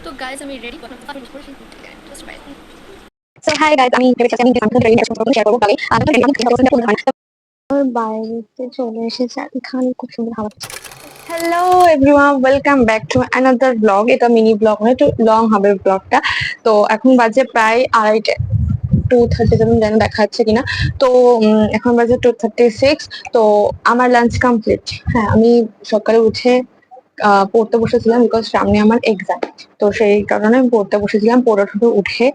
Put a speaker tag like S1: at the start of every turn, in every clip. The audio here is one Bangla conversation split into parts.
S1: তো গাইজ আমি রেডি
S2: So hi guys, আমি ভেবেছি আমি very interesting শেয়ার করবো ব্লগে। আমি তো রেডি আমি কিছু পছন্দ হয় না। বাইরেতে চলে এসেছে আর এখানে খুব সুন্দর হাওয়া। Hello everyone, welcome back to another blog. এটা মিনি ব্লগ নয়, একটু লং হবে ব্লগটা। তো এখন বাজে প্রায় 2:30, 2:30 যেমন জানি দেখা যাচ্ছে কিনা। তো এখন বাজে 2:36। তো আমার লাঞ্চ কমপ্লিট। হ্যাঁ, আমি সকালে উঠে পড়তে বসেছিলাম বিকজ সামনে আমার এক্সাম। তো সেই কারণে আমি পড়তে বসেছিলাম, পড়ে ঠুটে উঠে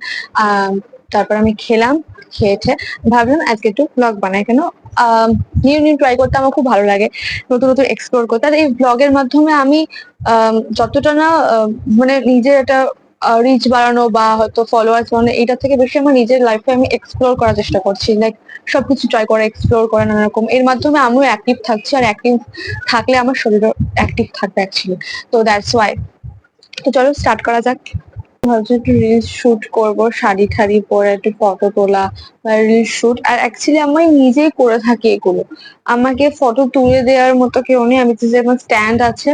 S2: তারপর আমি খেলাম। খেয়েছে ভাবলাম আজকে একটু ব্লগ বানাই, কেন নিউ নিউ ট্রাই করতে আমার খুব ভালো লাগে, নতুন নতুন এক্সপ্লোর করতে। আর এই ব্লগের মাধ্যমে আমি যতটা না মানে নিজের একটা রিচ বাড়ানো বা হয়তো ফলোয়ার্স বাড়ানো, এটা থেকে বেশি আমার নিজের লাইফে আমি এক্সপ্লোর করার চেষ্টা করছি, লাইক সবকিছু ট্রাই করা, এক্সপ্লোর করা নানা রকম। এর মাধ্যমে আমিও অ্যাক্টিভ থাকছি, আর অ্যাক্টিভ থাকলে আমার শরীরও অ্যাক্টিভ থাকবে অ্যাকচুয়ালি। তো দ্যাটস ওয়াই। তো চলো স্টার্ট করা যাক। ভাবছি একটু রিলস শুট করবো, শাড়ি ঠাড়ি পরে একটু ফটো তোলা বা রিলস শুট। আর অ্যাকচুয়ালি আমি নিজেই করে থাকি এগুলো, আমাকে ফটো তুলে দেওয়ার মতো কেউ নেই। আমি যে আমার স্ট্যান্ড আছে,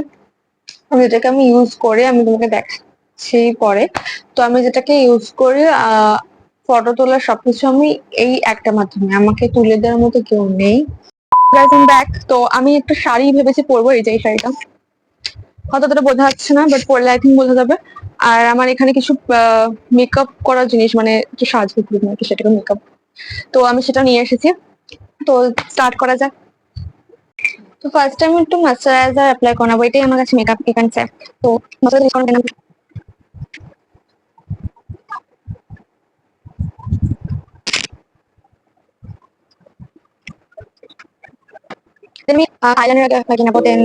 S2: আমি যেটাকে আমি ইউজ করে আমি তোমাকে দেখাচ্ছি পরে। তো আমি যেটাকে ইউজ করি ফটো তোলার সবকিছু আমি এই একটা মাধ্যমে, আমাকে তুলে দেওয়ার মতো কেউ নেই। ব্যাক। তো আমি একটা শাড়ি ভেবেছি পরবো, এই যে এই শাড়িটা, হয়তো অতটা বোঝা যাচ্ছে না, বাট পরলে আই থিঙ্ক বোঝা যাবে। আর আমার এখানে কিছু মেকআপ করার জিনিস, মানে একটু সাজগোজ নাকি সেটাকে মেকআপ, তো আমি সেটা নিয়ে এসেছি। তো স্টার্ট করা যাক। তো ফার্স্ট টাইম একটু ময়শ্চারাইজার অ্যাপ্লাই করাবো, এটাই আমার কাছে মেকআপ এখানছে। তো ময়শ্চারাইজার আমি আইলাইনার আগে অ্যাপ্লাই কিনাবো, দেন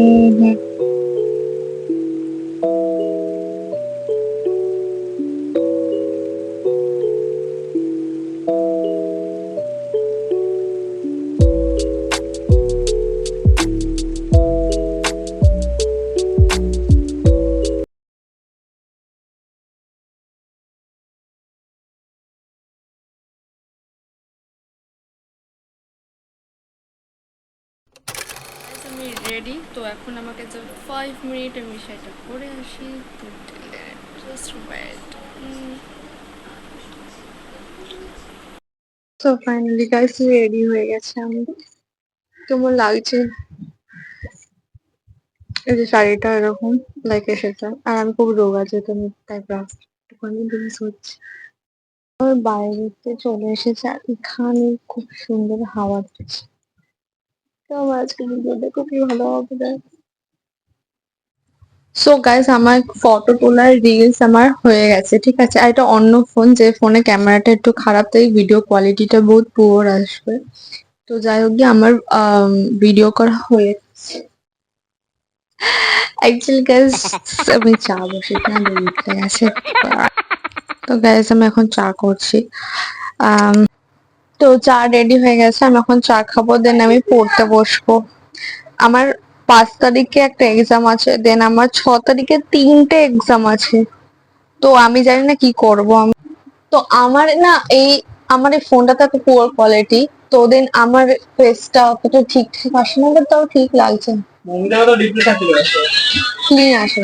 S1: আমি রেডি। তো এখন আমাকে যে 5 মিনিট আমি সেটা করে আসি। Just wait.
S2: তো ফাইনালি গাইস রেডি হয়ে গেছে আমি। কেমন লাগছে? এই যে শাড়িটা এরকম লাইক এসেছে, আর আমি খুব রোগা যেহেতু, আমি তাই ব্রাশ রিলস হচ্ছে। আমার বাইরেতে চলে এসেছে আর এখানে খুব সুন্দর হাওয়া দিচ্ছে। তো আমার আজকে ভিডিওটা খুবই ভালো হবে। সো গাইস, আমার ফটো তোলার রিলস আমার হয়ে গেছে, ঠিক আছে। আর এটা অন্য ফোন, যে ফোনে ক্যামেরাটা একটু খারাপ, তাই ভিডিও কোয়ালিটিটা বহুত পুয়ার আসবে। তো যাই হোক গিয়ে আমার ভিডিও করা হয়ে গেছে। অ্যাকচুয়ালি গাইস আমি চা বসেছিলাম, উঠে গেছে। তো গাইস আমি এখন চা করছি। তো চা রেডি হয়ে গেছে, আমি এখন চা খাবো, দেন আমি পড়তে বসবো। আমার 5 তারিখে একটা এক্সাম আছে, দেন আমার 6 তারিখে 3টে এক্সাম আছে। তো আমি জানি না কি করব আমি। তো আমার না এই আমার এই ফোনটাতে এত পুয়ার কোয়ালিটি, তো দেন আমার ফেসটা অতটা ঠিকঠাক আসে না, বাট তাও ঠিক লাগছে, ক্লিন আসে।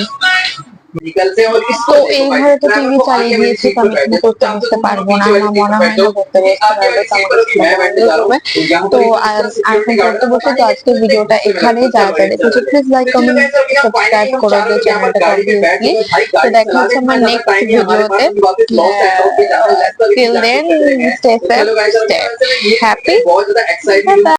S2: তো এই ঘরে তো টিভি চালিয়ে দিয়েছি, তো আমি এখানে করতে বসতে পারবো না, আমার মনে হয় না করতে বসতে পারবো, তো আমাকে হবে। তো এখন করতে বসে, তো আজকে ভিডিওটা এখানেই, যা যা দেখেছো প্লিজ লাইক কমেন্ট সাবস্ক্রাইব করে দিও চ্যানেলটাকে অবভিয়াসলি। তো দেখা হচ্ছে আমার নেক্সট ভিডিওতে। Till then stay safe, stay happy, bye by.